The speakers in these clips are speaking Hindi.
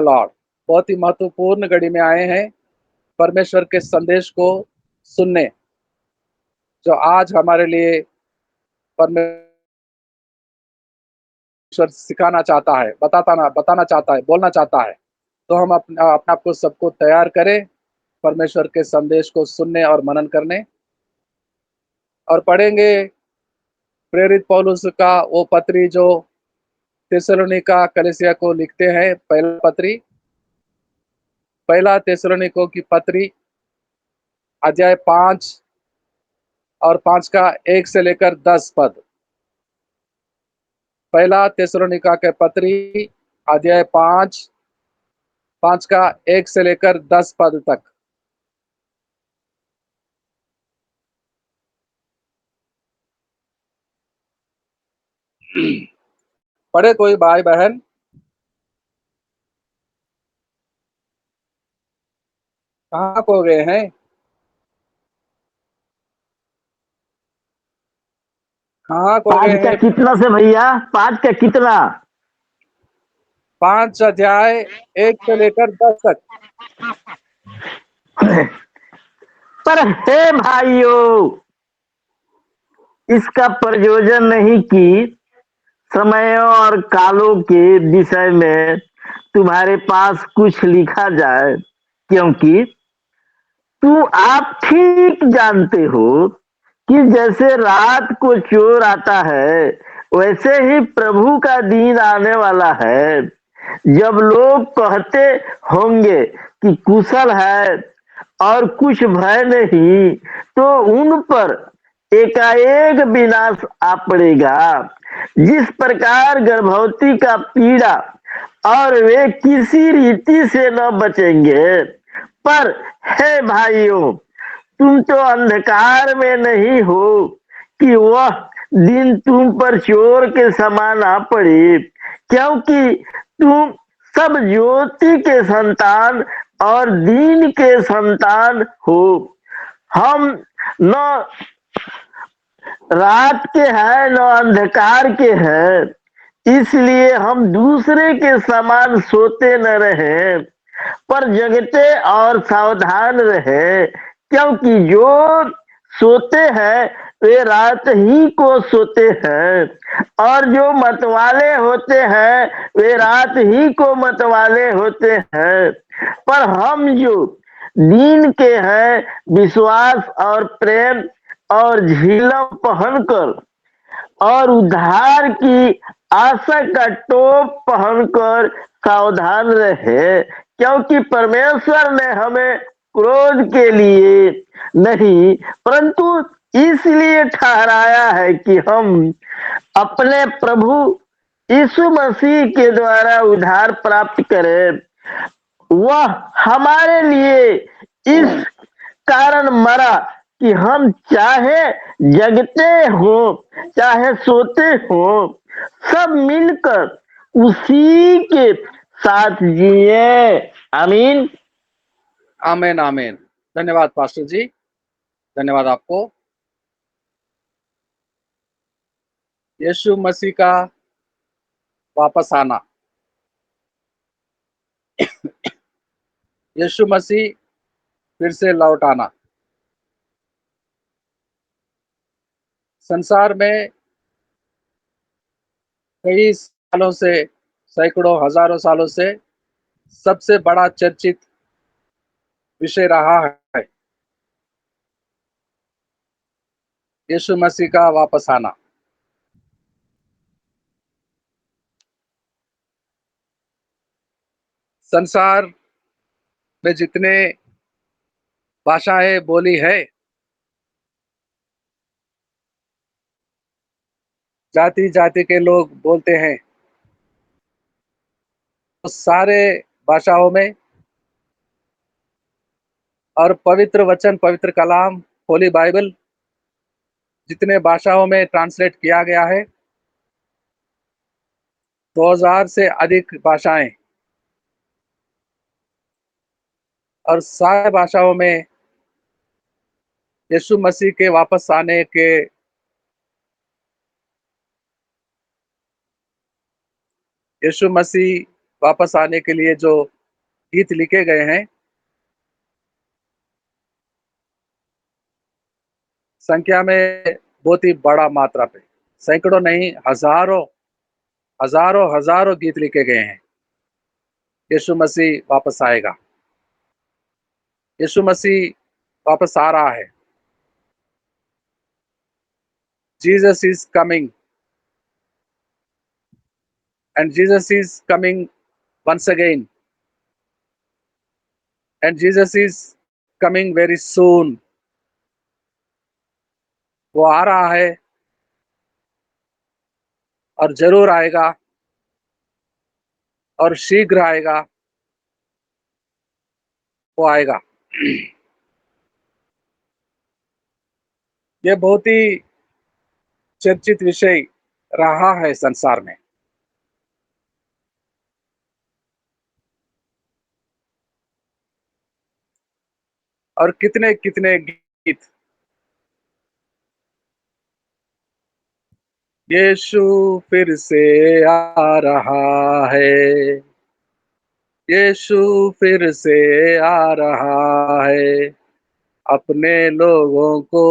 लॉर्ड, बहुत ही महत्वपूर्ण घड़ी में आए हैं परमेश्वर के संदेश को सुनने, जो आज हमारे लिए परमेश्वर सिखाना चाहता है, बताना चाहता है, बोलना चाहता है। तो हम अपने आप को सबको तैयार करें परमेश्वर के संदेश को सुनने और मनन करने। और पढ़ेंगे प्रेरित पौलुस का वो पत्री जो थिस्सलुनीका कलीसिया को लिखते हैं, पहला थिस्सलुनीकों की पत्री अध्याय 5 और 5 का 1 से लेकर 10 पद। पहला थिस्सलुनीका के पत्री अध्याय 5 का 1 से लेकर 10 पद तक। पढ़े कोई भाई बहन? कहाँ खो गए हैं? कहाँ खो पांच गए का हैं? कितना से भैया? 5 का कितना? 5 अध्याय 1 से लेकर 10 तक। पर हे भाइयों, इसका प्रयोजन नहीं कि समयों और कालों के विषय में तुम्हारे पास कुछ लिखा जाए, क्योंकि आप ठीक जानते हो कि जैसे रात को चोर आता है, वैसे ही प्रभु का दिन आने वाला है। जब लोग कहते होंगे कि कुशल है और कुछ भय नहीं, तो उन पर एकाएक विनाश आ पड़ेगा। जिस प्रकार गर्भवती का पीड़ा और वे किसी रीति से न बचेंगे। पर हे भाइयों, तुम तो अंधकार में नहीं हो कि वह दिन तुम पर चोर के समान आ पड़े, क्योंकि तुम सब ज्योति के संतान और दीन के संतान हो। हम न रात के हैं न अंधकार के हैं, इसलिए हम दूसरे के समान सोते न रहे, पर जगते और सावधान रहे, क्योंकि जो सोते हैं वे रात ही को सोते हैं, और जो मतवाले होते हैं वे रात ही को मतवाले होते हैं। पर हम जो दीन के हैं, विश्वास और प्रेम और झिलम पहनकर और उद्धार की आशा का टोप पहनकर सावधान रहे, क्योंकि परमेश्वर ने हमें क्रोध के लिए नहीं, परंतु इसलिए ठहराया है कि हम अपने प्रभु यीशु मसीह के द्वारा उद्धार प्राप्त करें। वह हमारे लिए इस कारण मरा कि हम चाहे जगते हो चाहे सोते हो, सब मिलकर उसी के साथ जिए। आमीन। आमीन आमीन। धन्यवाद पास्टर जी, धन्यवाद आपको। यीशु मसीह का वापस आना। यीशु मसीह फिर से लौट आना। संसार में कई सालों से, सैकड़ों हजारों सालों से सबसे बड़ा चर्चित विषय रहा है यीशु मसीह का वापस आना। संसार में जितने भाषाएं बोली है, जाति जाति के लोग बोलते हैं, तो सारे भाषाओं में और पवित्र वचन, पवित्र कलाम, होली बाइबल जितने भाषाओं में ट्रांसलेट किया गया है, 2000 से अधिक भाषाएं, और सारे भाषाओं में यीशु मसीह के वापस आने के यीशु मसीह वापस आने के लिए जो गीत लिखे गए हैं, संख्या में बहुत ही बड़ा मात्रा पे, सैकड़ों नहीं हज़ारों, हज़ारों, हज़ारों गीत लिखे गए हैं। यीशु मसीह वापस आएगा। यीशु मसीह वापस आ रहा है। Jesus is coming and Jesus is coming once again and Jesus is coming very soon. वो आ रहा है और ज़रूर आएगा और शीघ्र आएगा, वो आएगा। ये बहुत ही चर्चित विषय रहा है संसार में। और कितने-कितने गीत, यीशु फिर से आ रहा है, यीशु फिर से आ रहा है, अपने लोगों को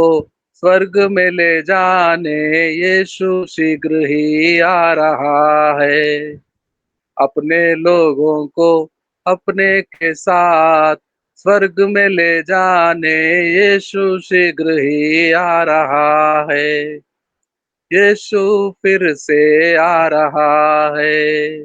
स्वर्ग में ले जाने, यीशु शीघ्र ही आ रहा है। अपने लोगों को अपने के साथ स्वर्ग में ले जाने, यीशु शीघ्र ही आ रहा है। यीशु फिर से आ रहा है।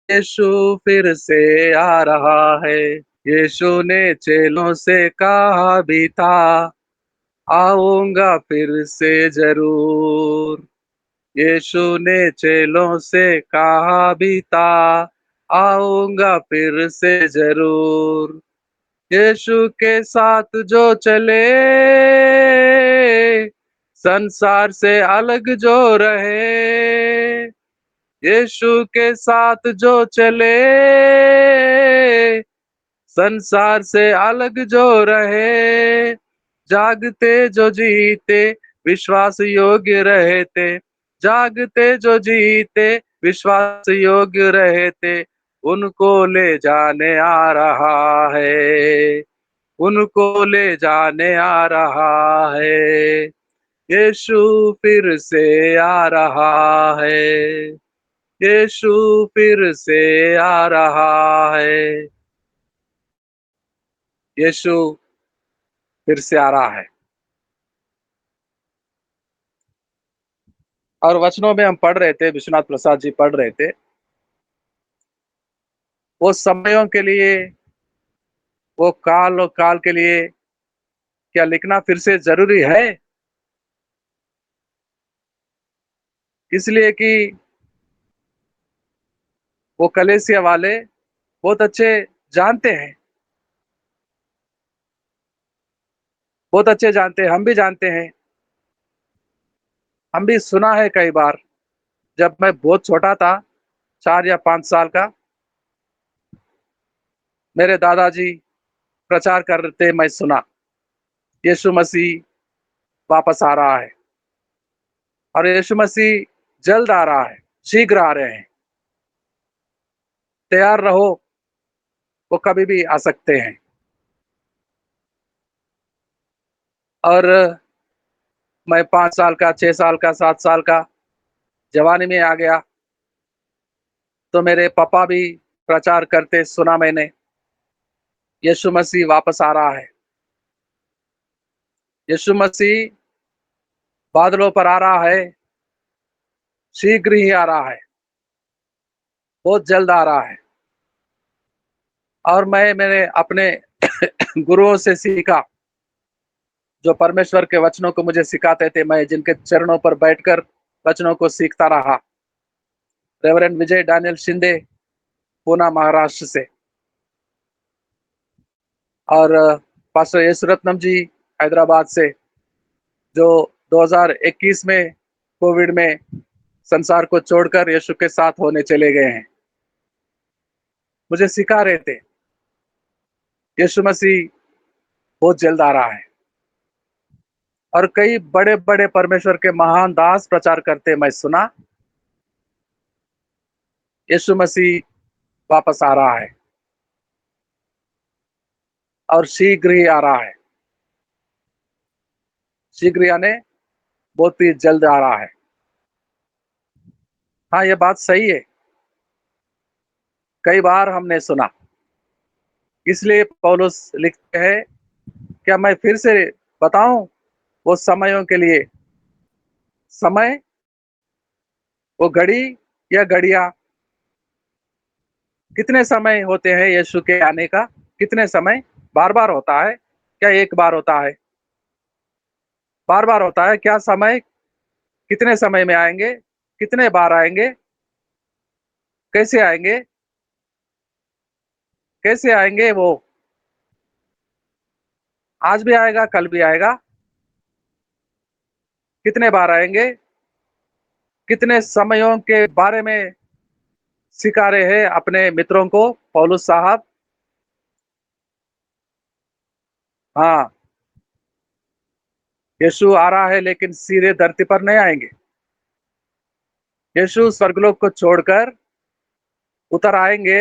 यीशु फिर से आ रहा है। यीशु ने चेलों से कहा भी था, आऊंगा फिर से जरूर। यीशु ने चेलों से कहा भी था, आऊंगा फिर से जरूर। यीशु के साथ जो चले, संसार से अलग जो रहे, यीशु के साथ जो चले, संसार से अलग जो रहे, जागते जो जीते विश्वास योग्य रहते, जागते जो जीते विश्वास योग्य रहते, उनको ले जाने आ रहा है, उनको ले जाने आ रहा है। यीशु फिर से आ रहा है, यीशु फिर से आ रहा है। यीशु फिर से आ रहा है। और वचनों में हम पढ़ रहे थे, विश्वनाथ प्रसाद जी पढ़ रहे थे, वो समयों के लिए, वो काल और काल के लिए क्या लिखना फिर से ज़रूरी है? इसलिए कि वो कलीसिया वाले बहुत अच्छे जानते हैं, बहुत अच्छे जानते हैं, हम भी जानते हैं, हम भी सुना है कई बार। जब मैं बहुत छोटा था, 4 या 5 साल का, मेरे दादाजी प्रचार करते मैं सुना, यीशु मसीह वापस आ रहा है और यीशु मसीह जल्द आ रहा है, शीघ्र आ रहे हैं, तैयार रहो, वो कभी भी आ सकते हैं। और मैं 5 साल का, 6 साल का, 7 साल का जवानी में आ गया, तो मेरे पापा भी प्रचार करते सुना मैंने, यीशु मसीह वापस आ रहा है, यीशु मसीह बादलों पर आ रहा है, शीघ्र ही आ रहा है, बहुत जल्द आ रहा है। और मैं मैंने अपने गुरुओं से सीखा, जो परमेश्वर के वचनों को मुझे सिखाते थे, मैं जिनके चरणों पर बैठकर वचनों को सीखता रहा। रेवरेंड विजय डैनियल शिंदे, पूना महाराष्ट्र से, और पास्टर येसुरत्नम जी हैदराबाद से, जो 2021 में कोविड में संसार को छोड़कर यीशु के साथ होने चले गए हैं, मुझे सिखा रहे थे यीशु मसीह बहुत जल्द आ रहा है। और कई बड़े बड़े परमेश्वर के महान दास प्रचार करते मैं सुना, यीशु मसीह वापस आ रहा है और शीघ्र ही आ रहा है। शीघ्र यानी बहुत ही जल्द आ रहा है। हाँ, ये बात सही है। कई बार हमने सुना। इसलिए पौलुस लिखते हैं, क्या मैं फिर से बताऊं वो समयों के लिए? समय, वो घड़ी या घड़ियां? कितने समय होते हैं यीशु के आने का? कितने समय? बार बार होता है क्या? एक बार होता है? बार बार होता है क्या समय? कितने समय में आएंगे? कितने बार आएंगे? कैसे आएंगे? कैसे आएंगे वो? आज भी आएगा, कल भी आएगा। कितने बार आएंगे? कितने समयों के बारे में सिखा रहे हैं अपने मित्रों को पौलुस साहब? हाँ, यीशु आ रहा है लेकिन सीधे धरती पर नहीं आएंगे। यीशु स्वर्गलोक को छोड़कर उतर आएंगे,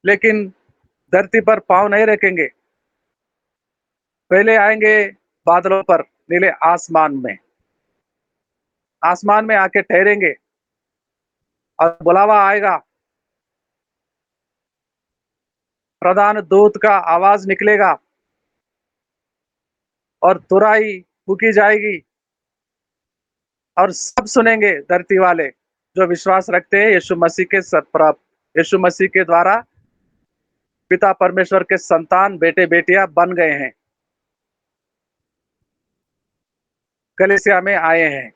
लेकिन धरती पर पांव नहीं रखेंगे। पहले आएंगे बादलों पर, नीले आसमान में। आसमान में आके ठहरेंगे और बुलावा आएगा। प्रधान दूत का आवाज निकलेगा और तुरही फूकी जाएगी और सब सुनेंगे, धरती वाले जो विश्वास रखते हैं यीशु मसीह के यीशु मसीह के द्वारा पिता परमेश्वर के संतान, बेटे बेटियां बन गए हैं, कलीसिया में आए हैं।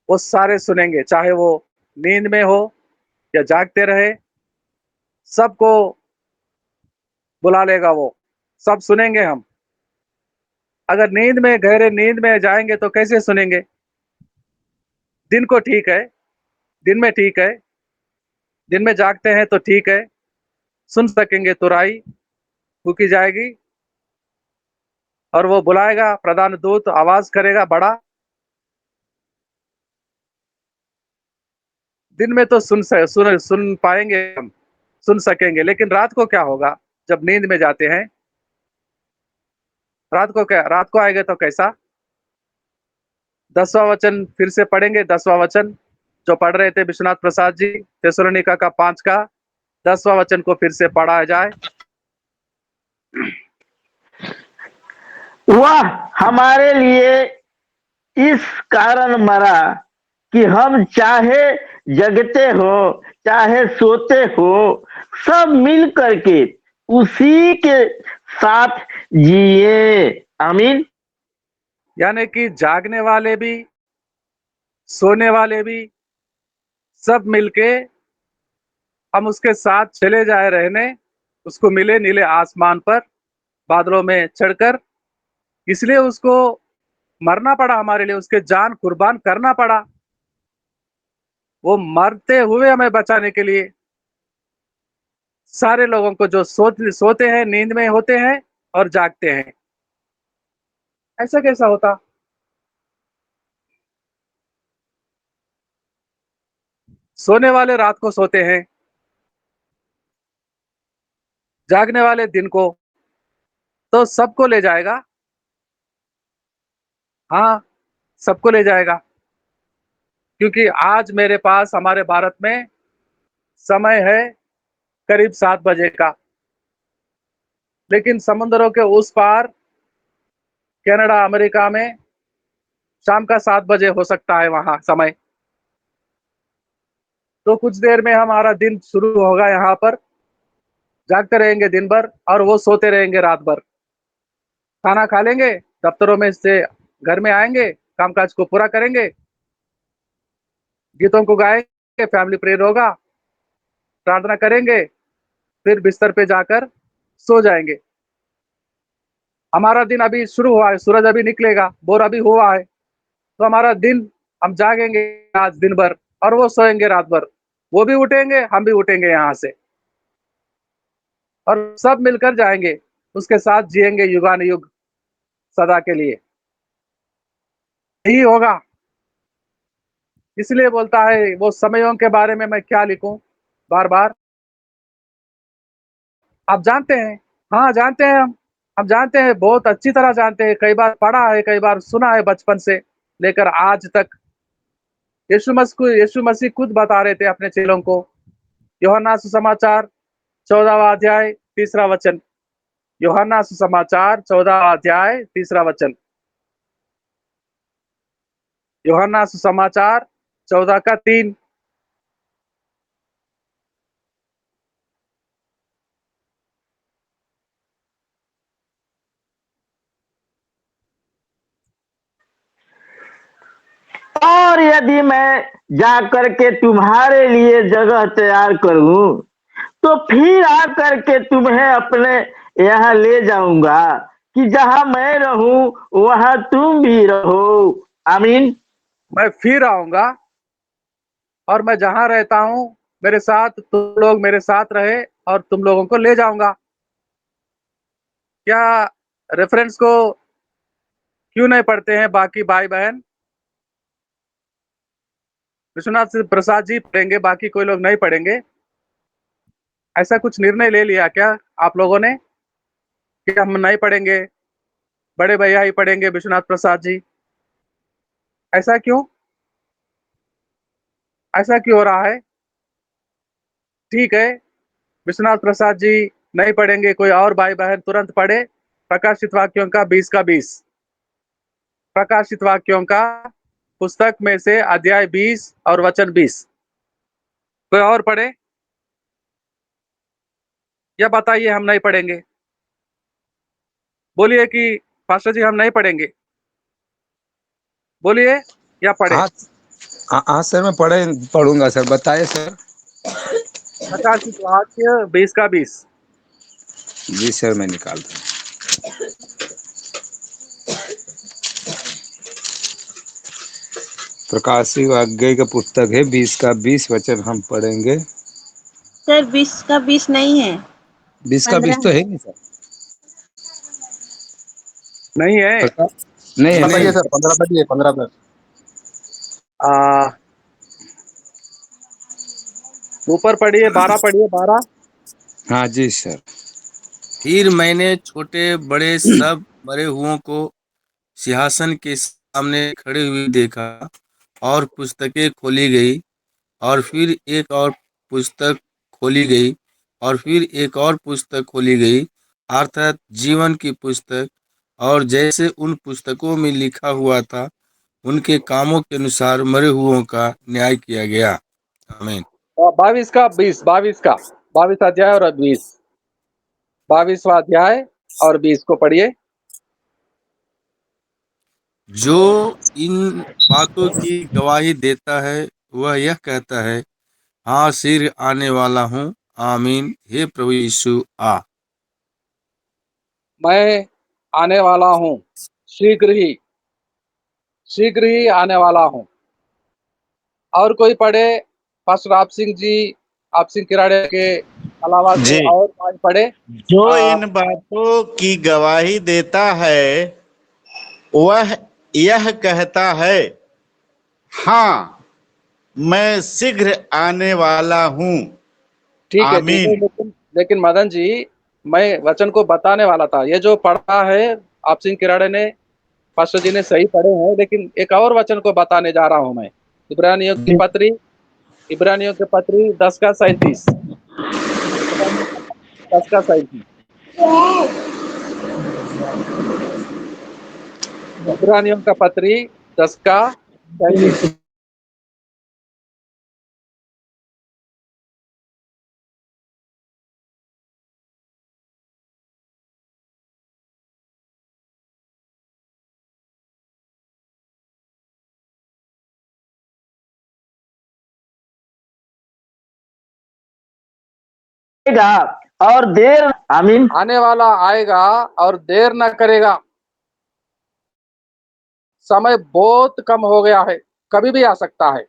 वो सारे सुनेंगे, चाहे वो नींद में हो या जागते रहे, सबको बुला लेगा वो। सब सुनेंगे हम। अगर नींद में, गहरे नींद में जाएंगे तो कैसे सुनेंगे? दिन को ठीक है, दिन में ठीक है, दिन में जागते हैं तो ठीक है, सुन सकेंगे। तुरही फूकी जाएगी और वो बुलाएगा, प्रधान दूत आवाज करेगा बड़ा। दिन में तो सुन पाएंगे हम, सुन सकेंगे, लेकिन रात को क्या होगा जब नींद में जाते हैं? रात को क्या, रात को आएगा तो कैसा? 10वां वचन फिर से पढ़ेंगे। 10वां वचन जो पढ़ रहे थे विश्वनाथ प्रसाद जी, थिस्सलुनीका का 5 का 10वां वचन को फिर से पढ़ा जाए। वह हमारे लिए इस कारण मरा कि हम चाहे जगते हो चाहे सोते हो, सब मिल करके उसी के साथ जिए। आमीन। यानी कि जागने वाले भी, सोने वाले भी, सब मिलके हम उसके साथ चले जाए रहने, उसको मिले नीले आसमान पर बादलों में चढ़कर। इसलिए उसको मरना पड़ा हमारे लिए, उसके जान कुर्बान करना पड़ा, वो मरते हुए हमें बचाने के लिए। सारे लोगों को जो सोते हैं, नींद में होते हैं और जागते हैं। ऐसा कैसा होता? सोने वाले रात को सोते हैं, जागने वाले दिन को, तो सबको ले जाएगा। हाँ, सबको ले जाएगा। क्योंकि आज मेरे पास, हमारे भारत में समय है करीब 7 बजे का, लेकिन समुद्रों के उस पार कनाडा, अमेरिका में शाम का 7 बजे हो सकता है वहां समय। तो कुछ देर में हमारा दिन शुरू होगा यहाँ पर। जागते रहेंगे दिन भर और वो सोते रहेंगे रात भर। खाना खा लेंगे, दफ्तरों में से घर में आएंगे, कामकाज को पूरा करेंगे, गीतों को गाएंगे, फैमिली प्रेयर होगा, प्रार्थना करेंगे, फिर बिस्तर पे जाकर सो जाएंगे। हमारा दिन अभी शुरू हुआ है, सूरज अभी निकलेगा, भोर अभी हुआ है। तो हमारा दिन, हम जागेंगे आज दिन भर और वो सोएंगे रात भर। वो भी उठेंगे, हम भी उठेंगे यहाँ से और सब मिलकर जाएंगे, उसके साथ जिएंगे युगान युग, सदा के लिए। यही होगा। इसलिए बोलता है वो समयों के बारे में मैं क्या लिखूं बार बार। आप जानते हैं, हाँ जानते हैं, हम जानते हैं, बहुत अच्छी तरह जानते हैं, कई बार पढ़ा है, कई बार सुना है बचपन से लेकर आज तक। यीशु मसीह खुद बता रहे थे अपने चेलों को। यूहन्ना सुसमाचार 14वां अध्याय 3रा वचन। यूहन्ना सुसमाचार 14वां अध्याय 3रा वचन। यूहन्ना सुसमाचार 14 का 3। और यदि मैं जाकर के तुम्हारे लिए जगह तैयार करूं तो फिर आकर के तुम्हें अपने यहाँ ले जाऊंगा कि जहां मैं रहूं वहां तुम भी रहो। आमीन। मैं फिर आऊंगा और मैं जहां रहता हूं मेरे साथ तुम लोग मेरे साथ रहे और तुम लोगों को ले जाऊंगा। क्या रेफरेंस को क्यों नहीं पढ़ते हैं बाकी भाई बहन? विश्वनाथ प्रसाद जी पढ़ेंगे, बाकी कोई लोग नहीं पढ़ेंगे। ऐसा कुछ निर्णय ले लिया क्या आप लोगों ने कि हम नहीं पढ़ेंगे, बड़े भैया ही पढ़ेंगे विश्वनाथ प्रसाद जी? ऐसा क्यों? ऐसा क्यों हो रहा है? ठीक है, विश्वनाथ प्रसाद जी नहीं पढ़ेंगे, कोई और भाई बहन तुरंत पढ़े प्रकाशित वाक्यों का 20 का 20। प्रकाशित वाक्यों का पुस्तक में से अध्याय 20 और वचन 20। कोई और पढ़े या बताइए हम नहीं पढ़ेंगे? बोलिए कि पास्टर जी हम नहीं पढ़ेंगे, बोलिए या पढ़े। हाँ हाँ सर, मैं पढ़ूंगा सर, बताइए सर। प्रकाशित वाक्य 20 का 20। जी सर, मैं निकालता हूँ। प्रकाशित वाक्य का पुस्तक है 20 का 20 वचन हम पढ़ेंगे। सर 20 का 20 नहीं है, 20 का 20 तो 15 है है। नहीं सर। नहीं है? नहीं है, नहीं बताइए है। सर, 15 बताइए, 15 तक। आ, ऊपर पढ़िए, 12 पढ़िए, 12। हाँ जी सर। फिर मैंने छोटे बड़े सब मरे हुओं को सिंहासन के सामने खड़े हुए देखा, और पुस्तकें खोली गई, और फिर एक और पुस्तक खोली गई, और फिर एक और पुस्तक खोली गई, अर्थात जीवन की पुस्तक। और जैसे उन पुस्तकों में लिखा हुआ था, उनके कामों के अनुसार मरे हुओं का न्याय किया गया। आमीन। 22 का 20, 22 का 22 अध्याय और 20, 22वां अध्याय और 20 को पढ़िए। जो इन बातों की गवाही देता है वह यह कहता है, हाँ शीघ्र आने वाला हूँ। आमीन। हे प्रभु यीशु आ। मैं आने वाला हूँ, शीघ्र ही आने वाला हूँ। और कोई पढ़े? पास्टर आप सिंह जी, आप सिंह किराड़े के अलावा कोई जी, और भाई पढ़े? जो आ, इन बातों की गवाही देता है वह यह कहता है, हाँ मैं शीघ्र आने वाला हूँ। ठीक है, ठीक है, आमीन। लेकिन मदन जी, मैं वचन को बताने वाला था। ये जो पढ़ा है आप सिंह किराड़े ने, पास्टर जी ने सही पढ़े हैं, लेकिन एक और वचन को बताने जा रहा हूं मैं। इब्रानियों की पत्री, इब्रानियों की पत्री 10 का 37। 10 का 37। इब्रानियों का पत्री 10 का 37। और देर। आमीन। आने वाला आएगा और देर न करेगा। समय बहुत कम हो गया है, कभी भी आ सकता है।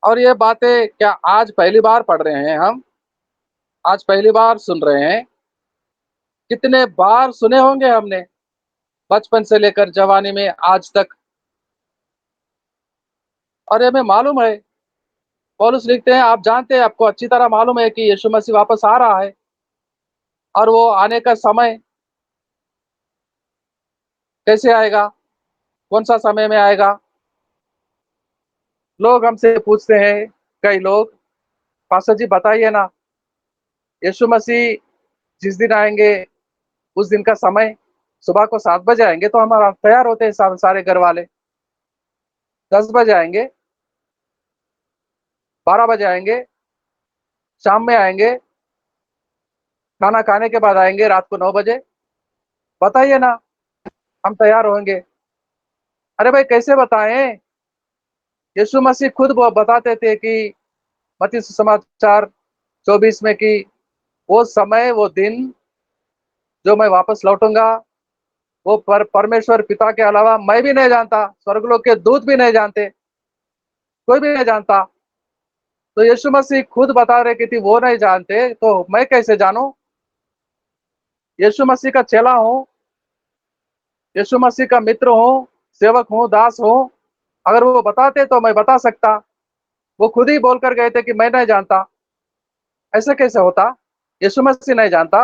और ये बातें क्या आज पहली बार पढ़ रहे हैं हम? आज पहली बार सुन रहे हैं? कितने बार सुने होंगे हमने, बचपन से लेकर जवानी में आज तक। और ये हमें मालूम है, पौलुस लिखते हैं, आप जानते हैं, आपको अच्छी तरह मालूम है कि यीशु मसीह वापस आ रहा है और वो आने का समय कैसे आएगा, कौन सा समय में आएगा। लोग हमसे पूछते हैं, कई लोग, पास्टर जी बताइए ना, यीशु मसीह जिस दिन आएंगे उस दिन का समय सुबह को 7 बजे आएंगे तो हमारा तैयार होते हैं सारे घर वाले। 10 बजे आएंगे, 12 बजे आएंगे, शाम में आएंगे, खाना खाने के बाद आएंगे रात को 9 बजे। बताइए ना, हम तैयार होंगे। अरे भाई कैसे बताएं, यीशु मसीह खुद वो बताते थे कि मत्ती सुसमाचार 24 में कि वो समय, वो दिन जो मैं वापस लौटूंगा, वो परमेश्वर पिता के अलावा मैं भी नहीं जानता, स्वर्गलोक के दूत भी नहीं जानते, कोई भी नहीं जानता। तो यीशु मसीह खुद बता रहे कि थी वो नहीं जानते, तो मैं कैसे जानूं? यीशु मसीह का चेला हूं, यीशु मसीह का मित्र हूं, सेवक हूं, दास हूं। अगर वो बताते तो मैं बता सकता। वो खुद ही बोल कर गए थे कि मैं नहीं जानता। ऐसा कैसे होता? यीशु मसीह नहीं जानता?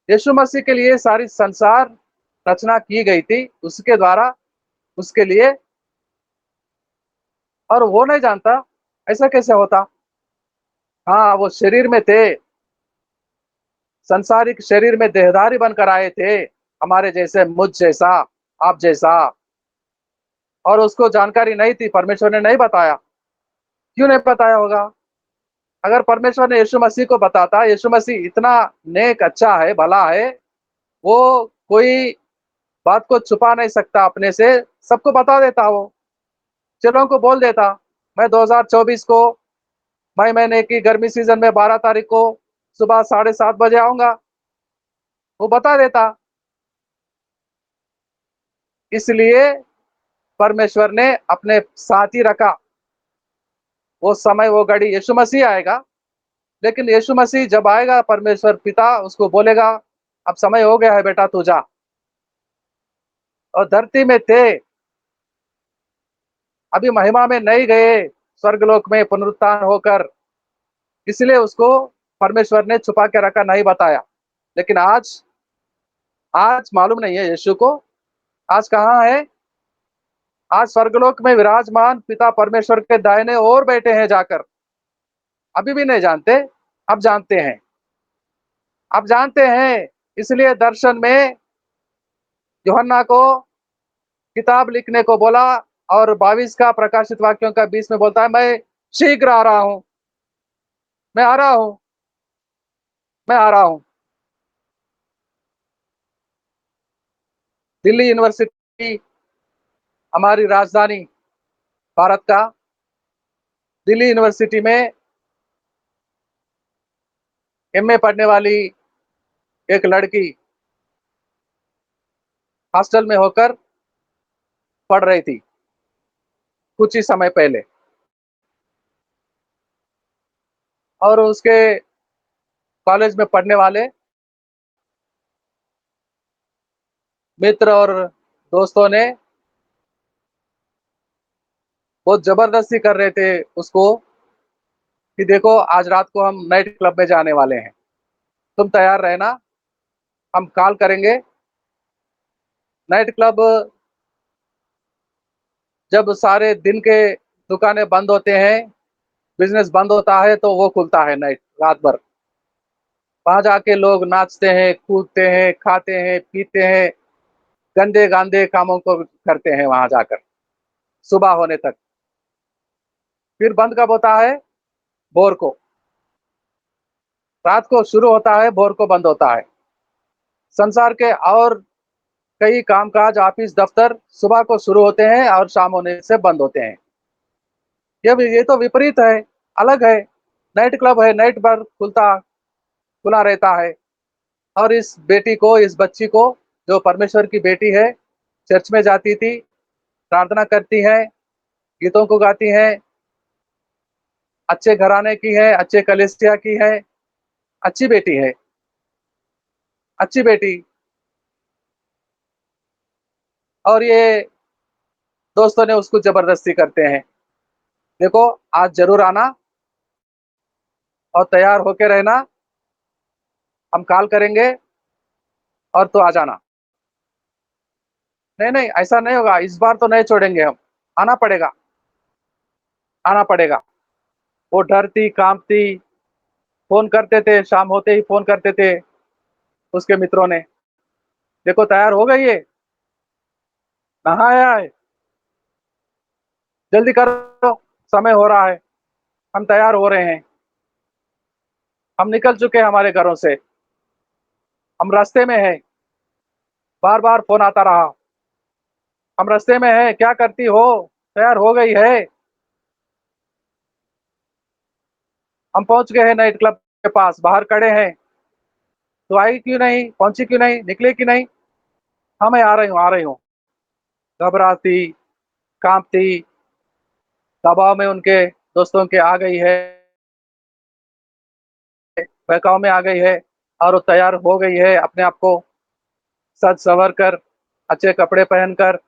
यीशु मसीह के लिए सारी संसार रचना की गई थी, उसके द्वारा, उसके लिए, और वो नहीं जानता? ऐसा कैसे होता? हाँ, वो शरीर में थे, संसारिक शरीर में देहधारी बनकर आए थे, हमारे जैसे, मुझ जैसा, आप जैसा। और उसको जानकारी नहीं थी, परमेश्वर ने नहीं बताया। क्यों नहीं बताया होगा? अगर परमेश्वर ने यीशु मसीह को बताता, यीशु मसीह इतना नेक, अच्छा है, भला है, वो कोई बात को छुपा नहीं सकता अपने से, सबको बता देता। वो चलों को बोल देता, मैं 2024 को मई महीने की गर्मी सीजन में 12 तारीख को सुबह 7:30 बजे आऊंगा, वो बता देता। इसलिए परमेश्वर ने अपने साथ ही रखा वो समय, वो घड़ी। यीशु मसीह आएगा, लेकिन यीशु मसीह जब आएगा, परमेश्वर पिता उसको बोलेगा, अब समय हो गया है बेटा, तू जा। और धरती में थे, अभी महिमा में नहीं गए, स्वर्गलोक में पुनरुत्थान होकर, इसलिए उसको परमेश्वर ने छुपा के रखा, नहीं बताया। लेकिन आज, आज मालूम नहीं है यीशु को, आज कहाँ है? आज स्वर्गलोक में विराजमान पिता परमेश्वर के दाहिने ओर बैठे हैं जाकर। अभी भी नहीं जानते, अब जानते हैं, अब जानते हैं। इसलिए दर्शन में यूहन्ना को किताब लिखने को बोला, और 22 का, प्रकाशित वाक्यों का 20 में बोलता है, मैं शीघ्र आ रहा हूं, मैं आ रहा हूं, मैं आ रहा हूं। दिल्ली यूनिवर्सिटी, हमारी राजधानी भारत का, दिल्ली यूनिवर्सिटी में एमए पढ़ने वाली एक लड़की हॉस्टल में होकर पढ़ रही थी कुछ ही समय पहले, और उसके कॉलेज में पढ़ने वाले मित्र और दोस्तों ने बहुत जबरदस्ती कर रहे थे उसको कि देखो, आज रात को हम नाइट क्लब में जाने वाले हैं, तुम तैयार रहना, हम कॉल करेंगे। नाइट क्लब जब सारे दिन के दुकानें बंद होते हैं, बिजनेस बंद होता है, तो वो खुलता है नाइट, रात भर। वहां जाके लोग नाचते हैं, कूदते हैं, खाते हैं, पीते हैं, गंदे गांदे कामों को करते हैं वहां जाकर, सुबह होने तक। फिर बंद कब होता है? भोर को। रात को शुरू होता है, भोर को बंद होता है। संसार के और कई कामकाज, ऑफिस, दफ्तर सुबह को शुरू होते हैं और शाम होने से बंद होते हैं। ये तो विपरीत है, अलग है। नाइट क्लब है, नाइट भर खुला रहता है। और इस बेटी को, इस बच्ची को, जो परमेश्वर की बेटी है, चर्च में जाती थी, प्रार्थना करती है, गीतों को गाती है, अच्छे घराने की है, अच्छे कलीसिया की है, अच्छी बेटी है, अच्छी बेटी। और ये दोस्तों ने उसको जबरदस्ती करते हैं, देखो, आज जरूर आना और तैयार होके रहना। हम कॉल करेंगे और तो आ जाना। नहीं नहीं, ऐसा नहीं होगा, इस बार तो नहीं छोड़ेंगे हम। आना पड़ेगा, आना पड़ेगा। वो डरती कांपती फोन करते थे, शाम होते ही फोन करते थे उसके मित्रों ने। देखो तैयार हो गई है, नहाया है, जल्दी करो, समय हो रहा है, हम तैयार हो रहे हैं, हम निकल चुके हैं हमारे घरों से, हम रास्ते में हैं। बार बार फोन आता रहा, हम रास्ते में हैं, क्या करती हो, तैयार हो गई है। हम पहुंच गए हैं नाइट क्लब के पास, बाहर खड़े हैं। तो आई क्यों नहीं, पहुंची क्यों नहीं, निकले क्यों नहीं। हाँ मैं आ रही हूँ, आ रही हूँ। घबराती कांपती दबाव में उनके दोस्तों के आ गई है, बहकाव में आ गई है और वो तैयार हो गई है अपने आप को सज संवर कर, अच्छे कपड़े पहनकर,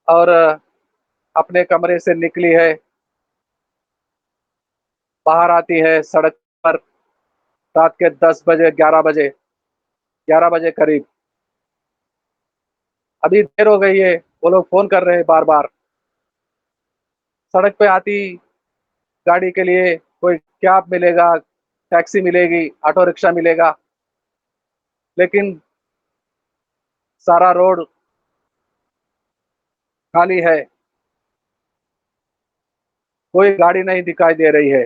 और अपने कमरे से निकली है। बाहर आती है सड़क पर, रात के 10 बजे, 11 बजे, 11 बजे करीब। अभी देर हो गई है, वो लोग फोन कर रहे हैं बार बार। सड़क पे आती गाड़ी के लिए, कोई कैब मिलेगा, टैक्सी मिलेगी, ऑटो रिक्शा मिलेगा, लेकिन सारा रोड खाली है, कोई गाड़ी नहीं दिखाई दे रही है,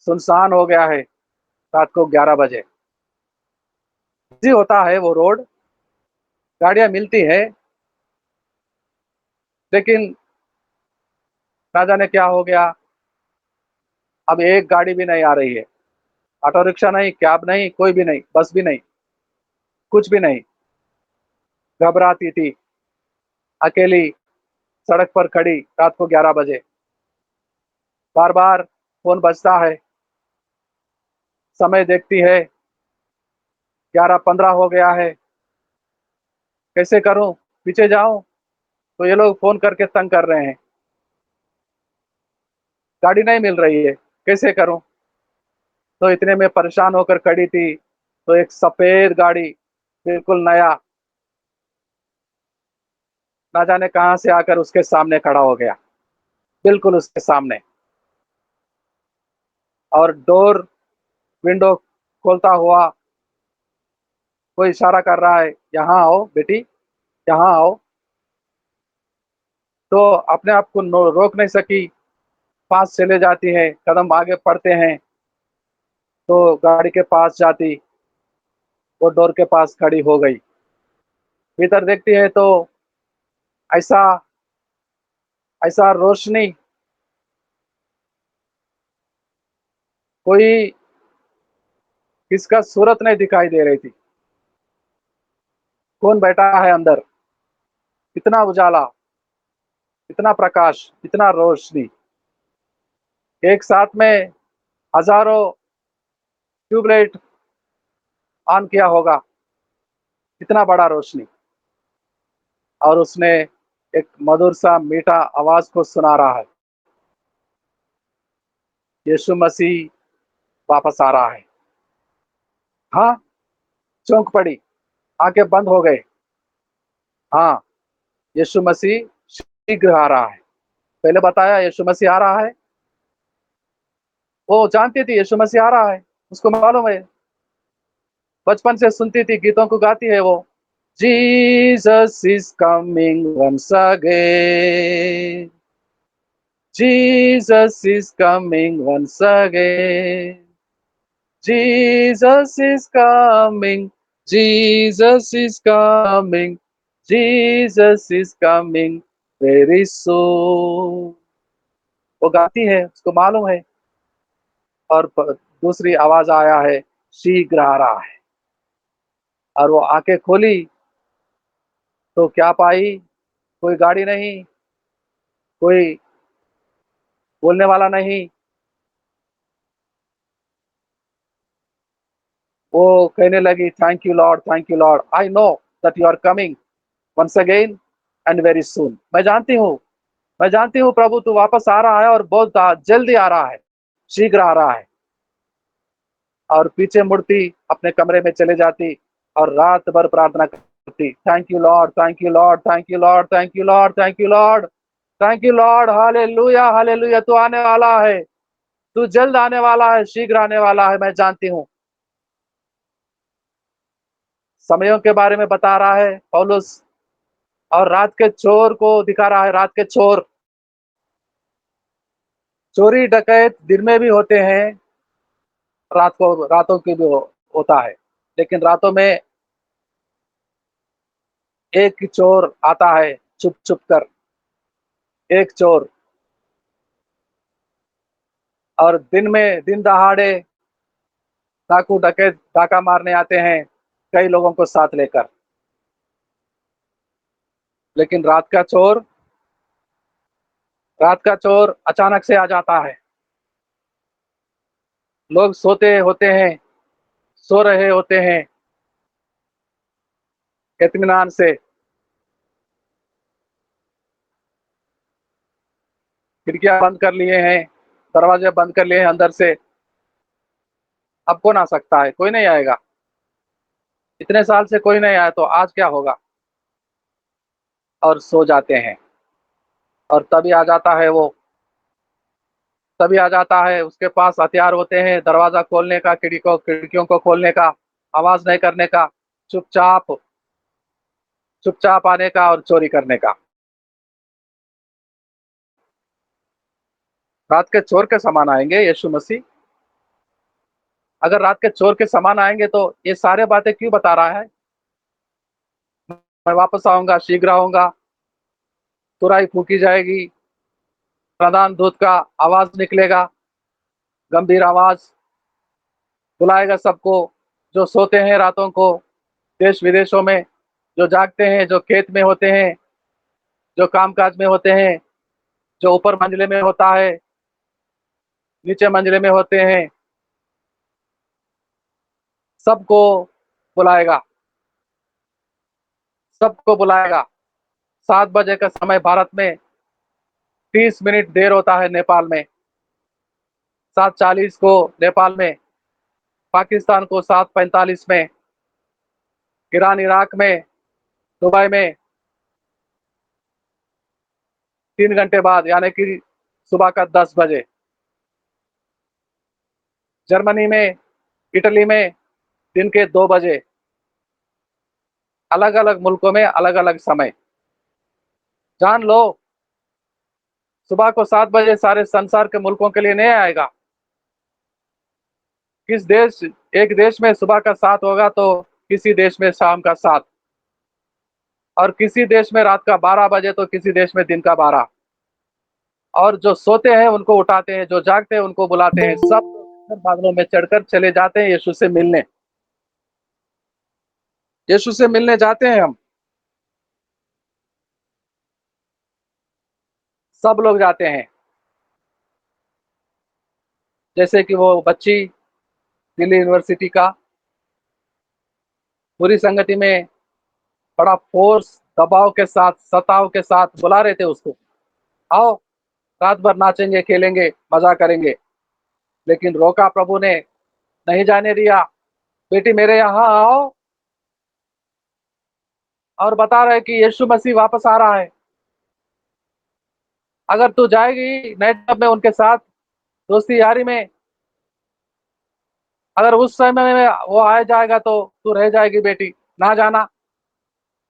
सुनसान हो गया है। रात को 11 बजे बिजी होता है वो रोड, गाड़ियां मिलती है, लेकिन ना जाने क्या हो गया, अब एक गाड़ी भी नहीं आ रही है। ऑटो रिक्शा नहीं, कैब नहीं, कोई भी नहीं, बस भी नहीं, कुछ भी नहीं। घबराती थी, अकेली सड़क पर खड़ी, रात को 11 बजे। बार बार फोन बजता है, समय देखती है, 11:15 हो गया है। कैसे करूं, पीछे जाऊं तो ये लोग फोन करके तंग कर रहे हैं, गाड़ी नहीं मिल रही है, कैसे करूं। तो इतने में परेशान होकर खड़ी थी, तो एक सफेद गाड़ी, बिल्कुल नया, ना जाने कहां से आकर उसके सामने खड़ा हो गया, बिल्कुल उसके सामने। और डोर, विंडो खोलता हुआ कोई इशारा कर रहा है, यहाँ आओ बेटी, यहाँ आओ। तो अपने आप को रोक नहीं सकी, पास चले जाती है, कदम आगे बढ़ते हैं, तो गाड़ी के पास जाती, वो डोर के पास खड़ी हो गई। भीतर देखती है तो ऐसा ऐसा रोशनी, कोई किसका सूरत नहीं दिखाई दे रही थी। कौन बैठा है अंदर, इतना उजाला, इतना प्रकाश, इतना रोशनी, एक साथ में हजारों ट्यूबलाइट ऑन किया होगा, इतना बड़ा रोशनी। और उसने एक मधुर सा मीठा आवाज को सुना रहा है, यीशु मसीह वापस आ रहा है। हाँ, चौंक पड़ी, आंखें बंद हो गए। हाँ, यीशु मसीह शीघ्र आ रहा है। पहले बताया यीशु मसीह आ रहा है, वो जानती थी यीशु मसीह आ रहा है, उसको मालूम है, बचपन से सुनती थी, गीतों को गाती है वो। Jesus is coming once again, Jesus is coming once again, Jesus is coming, Jesus is coming, Jesus is coming very soon. वो गाती है, उसको मालूम है। और दूसरी आवाज आया है, शीघ्र आ रहा है। और वो आंखें खोली तो क्या पाई, कोई गाड़ी नहीं, कोई बोलने वाला नहीं। वो कहने लगी, thank you Lord, I know that you are coming once again and very soon. मैं जानती हूँ मैं जानती हूँ प्रभु तू वापस आ रहा है और बहुत जल्दी आ रहा है, शीघ्र आ रहा है। और पीछे मुड़ती, अपने कमरे में चले जाती और रात भर प्रार्थना करती, thank you Lord, thank you Lord, thank you Lord, thank you Lord, thank you Lord, thank you Lord, hallelujah, hallelujah, तू आने वाला है, तू जल्द आने वाला है, शीघ्र आने वाला है, मैं जानती हूँ। समयों के बारे में बता रहा है पौलुस, और रात के चोर को दिखा रहा है। रात के चोर, चोरी डकैत दिन में भी होते हैं, रातों की भी होता है, लेकिन रातों में एक चोर आता है छुप छुप कर, एक चोर। और दिन में, दिन दहाड़े डाकू डकैत डाका मारने आते हैं, कई लोगों को साथ लेकर। लेकिन रात का चोर अचानक से आ जाता है। लोग सोते होते हैं, सो रहे होते हैं इत्मीनान से, खिड़कियां बंद कर लिए हैं, दरवाजे बंद कर लिए हैं अंदर से। अब कौन आ सकता है? कोई नहीं आएगा, इतने साल से कोई नहीं आया, तो आज क्या होगा? और सो जाते हैं। और तभी आ जाता है वो, तभी आ जाता है, उसके पास हथियार होते हैं, दरवाजा खोलने का, खिड़कियों को खोलने का, आवाज नहीं करने का, चुपचाप चुपचाप आने का और चोरी करने का। रात के चोर के समान आएंगे यीशु मसीह। अगर रात के चोर के समान आएंगे तो ये सारे बातें क्यों बता रहा है? मैं वापस आऊंगा, शीघ्र आऊंगा, तुरही फूकी जाएगी, प्रधान दूत का आवाज निकलेगा, गंभीर आवाज, बुलाएगा सबको, जो सोते हैं रातों को, देश विदेशों में, जो जागते हैं, जो खेत में होते हैं, जो कामकाज में होते हैं, जो ऊपर मंजिले में होता है, नीचे मंजिले में होते हैं, सबको बुलाएगा, सबको बुलाएगा। 7 बजे का समय भारत में, 30 मिनट देर होता है नेपाल में, 7:40 को नेपाल में, पाकिस्तान को 7:45 में, ईरान इराक में, दुबई में 3 घंटे बाद, यानी कि सुबह का 10 बजे, जर्मनी में, इटली में दिन के 2 बजे। अलग अलग मुल्कों में अलग अलग समय। जान लो, सुबह को 7 बजे सारे संसार के मुल्कों के लिए नहीं आएगा। किस देश, एक देश में सुबह का 7 होगा तो किसी देश में शाम का 7, और किसी देश में रात का 12 बजे तो किसी देश में दिन का 12। और जो सोते हैं उनको उठाते हैं, जो जागते हैं उनको बुलाते हैं, सब बादलों में चढ़कर चले जाते हैं यीशु से मिलने। यीशु से मिलने जाते हैं हम, सब लोग जाते हैं। जैसे कि वो बच्ची दिल्ली यूनिवर्सिटी का, बुरी संगति में बड़ा फोर्स, दबाव के साथ, सताव के साथ बुला रहे थे उसको, आओ रात भर नाचेंगे, खेलेंगे, मजा करेंगे। लेकिन रोका प्रभु ने, नहीं जाने दिया। बेटी मेरे यहाँ आओ, और बता रहे कि यीशु मसीह वापस आ रहा है। अगर तू जाएगी नाइट क्लब में उनके साथ, दोस्ती यारी में, अगर उस समय में वो आ जाएगा तो तू रह जाएगी बेटी, ना जाना।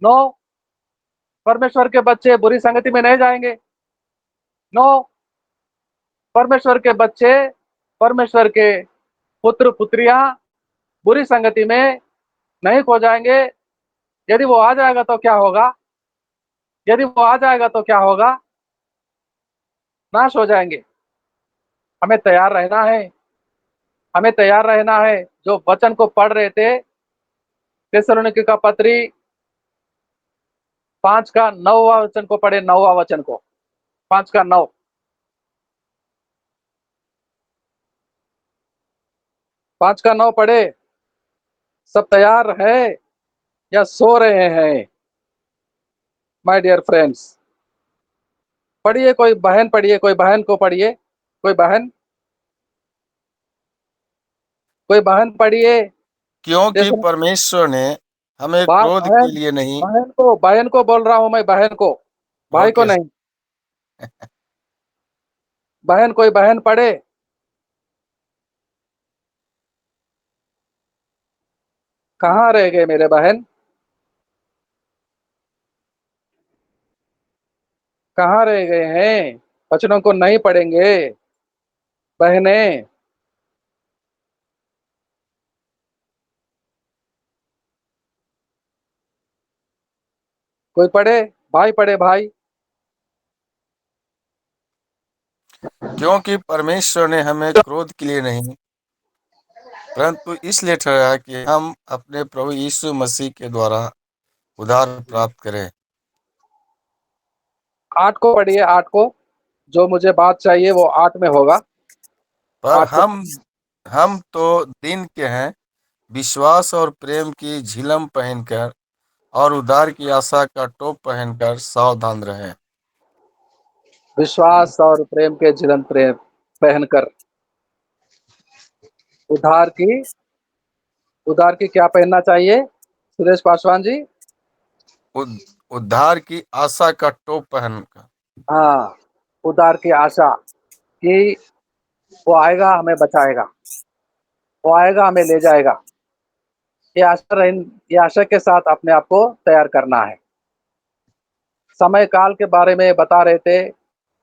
नो, परमेश्वर के बच्चे बुरी संगति में नहीं जाएंगे। नो, परमेश्वर के बच्चे, परमेश्वर के पुत्र पुत्रियां बुरी संगति में नहीं खो जाएंगे। यदि वो आ जाएगा तो क्या होगा? यदि वो आ जाएगा तो क्या होगा? नाश हो जाएंगे। हमें तैयार रहना है, हमें तैयार रहना है। जो वचन को पढ़ रहे थे, थिस्सलुनीके का पत्री 5 का 9वां वचन को पढ़े, 9वां वचन को, 5 का 9, 5 का 9 पढ़े। सब तैयार है या सो रहे हैं माय डियर फ्रेंड्स? पढ़िए, कोई बहन पढ़िए, कोई बहन को पढ़िए, कोई बहन पढ़िए। क्योंकि जैसे परमेश्वर ने हमें बात क्रोध के बहन लिए नहीं। बहन को बोल रहा हूँ मैं, बहन को, भाई को ओके। नहीं। बहन, कोई बहन पढ़े। कहाँ रह गए मेरे बहन, कहाँ रह गए हैं? वचनों को नहीं पढ़ेंगे बहनें? कोई पढ़े, भाई पढ़े, भाई। क्योंकि परमेश्वर ने हमें क्रोध के लिए नहीं, परंतु इसलिए ठहराया कि हम अपने प्रभु यीशु मसीह के द्वारा उद्धार प्राप्त करें। 8 को पढ़िए, 8 को। जो मुझे बात चाहिए वो 8 में होगा। पर 8 को। हम तो दिन के हैं, विश्वास और प्रेम की झिलम पहनकर और उद्धार की आशा का टोप पहनकर सावधान रहें। विश्वास और प्रेम के झिलम प्रेम पहनकर, उद्धार की क्या पहनना चाहिए सुरेश पासवान जी? उद- उद्धार की आशा का टोप पहनकर। हाँ, उद्धार की आशा कि वो आएगा, हमें बचाएगा, वो आएगा, हमें ले जाएगा। ये आशा के साथ अपने आप को तैयार करना है। समय काल के बारे में बता रहे थे,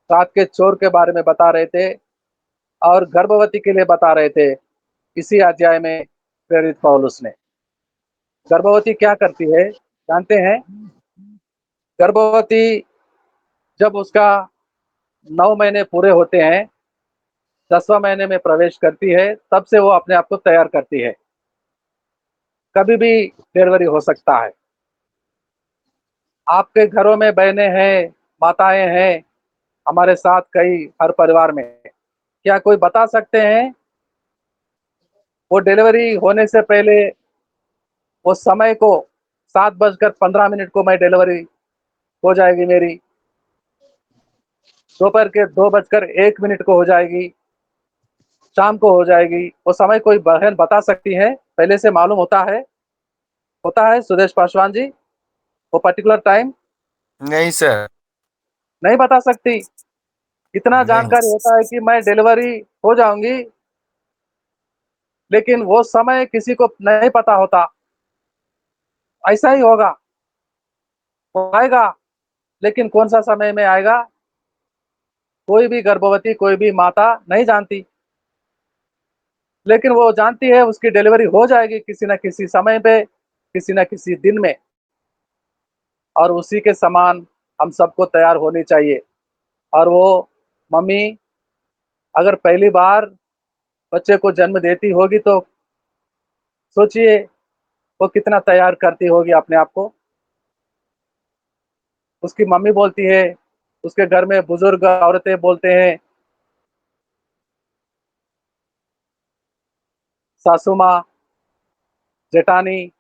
रात के चोर के बारे में बता रहे थे, और गर्भवती के लिए बता रहे थे। इसी अध्याय में प्रेरित पौलुस ने, गर्भवती क्या करती है जानते हैं? गर्भवती जब उसका 9 महीने पूरे होते हैं, 10वां महीने में प्रवेश करती है, तब से वो अपने आप को तैयार करती है। कभी भी डिलीवरी हो सकता है। आपके घरों में बहनें हैं, माताएं हैं, हमारे साथ कई हर परिवार में। क्या कोई बता सकते हैं वो डिलीवरी होने से पहले वो समय को, 7:15 को मैं डिलीवरी हो जाएगी मेरी, दोपहर के 2:01 को हो जाएगी, शाम को हो जाएगी, वो समय कोई बहन बता सकती है? पहले से मालूम होता है सुदेश पासवान जी, वो पर्टिकुलर टाइम? नहीं सर। नहीं बता सकती। इतना नहीं। जानकारी होता है कि मैं डिलीवरी हो जाऊंगी, लेकिन वो समय किसी को नहीं पता होता। ऐसा ही होगा, वो आएगा, लेकिन कौन सा समय में आएगा कोई भी गर्भवती, कोई भी माता नहीं जानती। लेकिन वो जानती है उसकी डिलीवरी हो जाएगी किसी न किसी समय पे, किसी न किसी दिन में। और उसी के समान हम सबको तैयार होनी चाहिए। और वो मम्मी अगर पहली बार बच्चे को जन्म देती होगी तो सोचिए वो कितना तैयार करती होगी अपने आप को। उसकी मम्मी बोलती है, उसके घर में बुजुर्ग औरतें बोलते हैं, सासू माँ, जेठानी,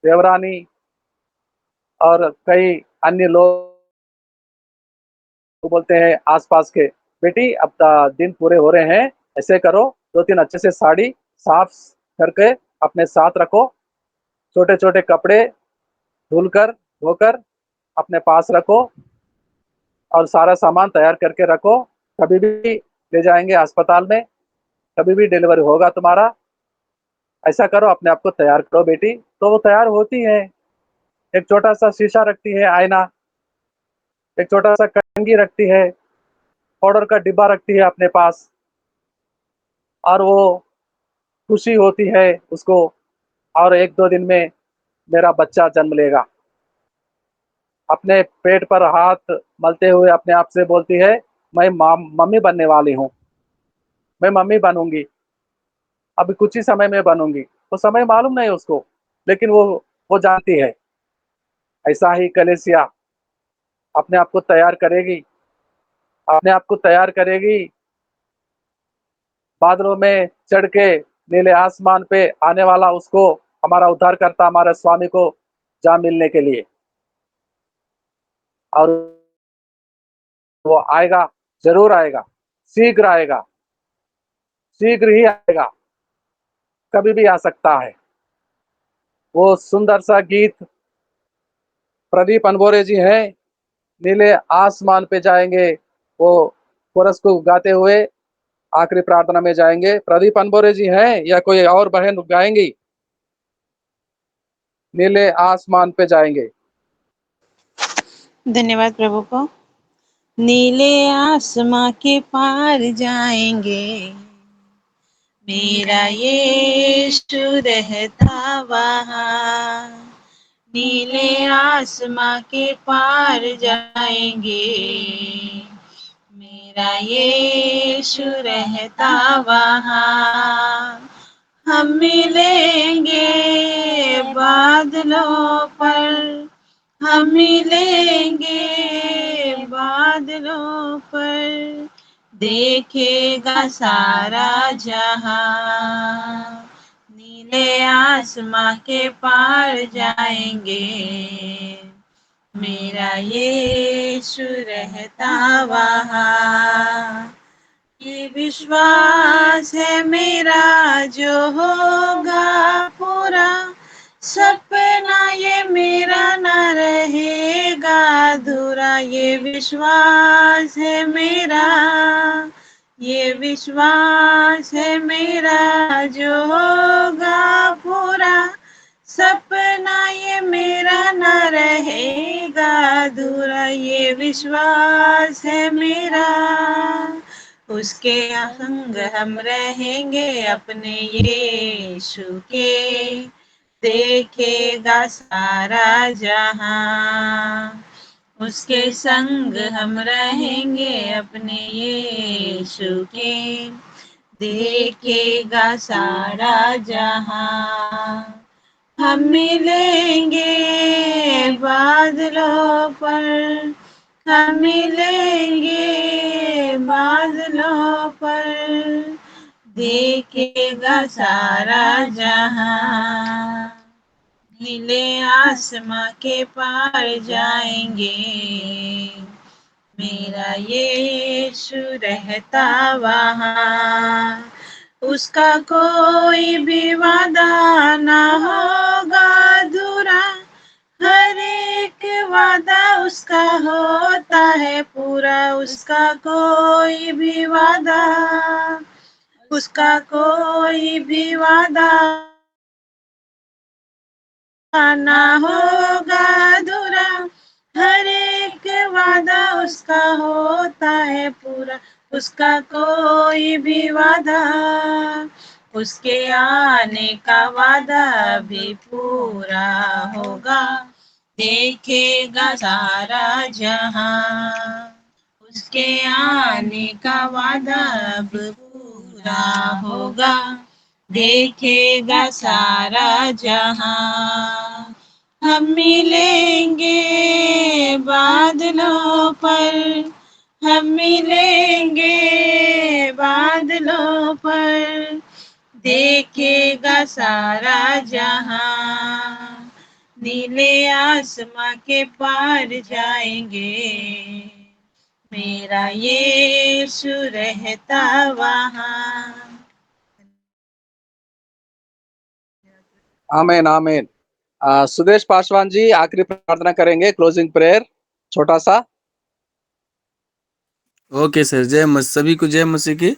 देवरानी और कई अन्य लोग बोलते हैं आसपास के, बेटी अब दिन पूरे हो रहे हैं, ऐसे करो, 2-3 अच्छे से साड़ी साफ करके अपने साथ रखो, छोटे छोटे कपड़े धुलकर धोकर अपने पास रखो, और सारा सामान तैयार करके रखो। कभी भी ले जाएंगे अस्पताल में, कभी भी डिलीवरी होगा तुम्हारा, ऐसा करो, अपने आप को तैयार करो बेटी। तो वो तैयार होती है। एक छोटा सा शीशा रखती है, आईना, एक छोटा सा कंघी रखती है, पाउडर का डिब्बा रखती है अपने पास, और वो खुशी होती है उसको, और 1-2 दिन में मेरा बच्चा जन्म लेगा। अपने पेट पर हाथ मलते हुए अपने आप से बोलती है, मैं मम्मी बनने वाली हूँ, मैं मम्मी बनूंगी, अभी कुछ ही समय में बनूंगी। वो समय मालूम नहीं उसको, लेकिन वो जानती है। ऐसा ही कलीसिया अपने आप को तैयार करेगी, अपने आप को तैयार करेगी, बादलों में चढ़ के नीले आसमान पे आने वाला उसको, हमारा उद्धारकर्ता, हमारे स्वामी को जा मिलने के लिए। और वो आएगा, जरूर आएगा, शीघ्र आएगा, शीघ्र ही आएगा, कभी भी आ सकता है। वो सुंदर सा गीत प्रदीप अनबोरे जी हैं, नीले आसमान पे जाएंगे, वो कोरस को गाते हुए आखिरी प्रार्थना में जाएंगे। प्रदीप अनबोरे जी हैं या कोई और बहन गाएंगी? नीले आसमान पे जाएंगे। धन्यवाद प्रभु को। नीले आसमां के पार जाएंगे, मेरा यीशु रहता वहाँ। नीले आसमां के पार जाएंगे, मेरा यीशु रहता वहाँ। हम मिलेंगे बादलों पर, हम मिलेंगे बादलों पर, देखेगा सारा जहां। नीले आसमां के पार जाएंगे, मेरा यीशु रहता वहाँ। ये विश्वास है मेरा जो होगा पूरा, सपना ये मेरा न रहेगा अधूरा। ये विश्वास है मेरा, ये विश्वास है मेरा जो होगा पूरा, सपना ये मेरा न रहेगा अधूरा। ये विश्वास है मेरा, उसके संग हम रहेंगे अपने यीशु के, देखेगा सारा जहां। उसके संग हम रहेंगे अपने यीशु के, देखेगा सारा जहां। हम मिलेंगे बादलों पर, हम मिलेंगे बादलों पर, देखेगा सारा जहां। नीले आसमां के पार जाएंगे, मेरा यीशु रहता वहाँ। उसका कोई भी वादा ना होगा अधूरा, हर एक वादा उसका होता है पूरा। उसका कोई भी वादा, उसका कोई भी वादा ना होगा अधूरा, हर एक वादा उसका होता है पूरा। उसका कोई भी वादा, उसके आने का वादा भी पूरा होगा, देखेगा सारा जहां। उसके आने का वादा अब पूरा होगा, देखेगा सारा जहां। हम मिलेंगे बादलों पर, हम मिलेंगे बादलों पर, देखेगा सारा जहां। नीले आसमां के पार जाएंगे, मेरा यीशु रहता वहाँ। आमीन आमीन। सुदेश पासवान जी आखिरी प्रार्थना करेंगे, क्लोजिंग प्रेयर छोटा सा। ओके सर, जय मसीह, सभी को जय मसीह की।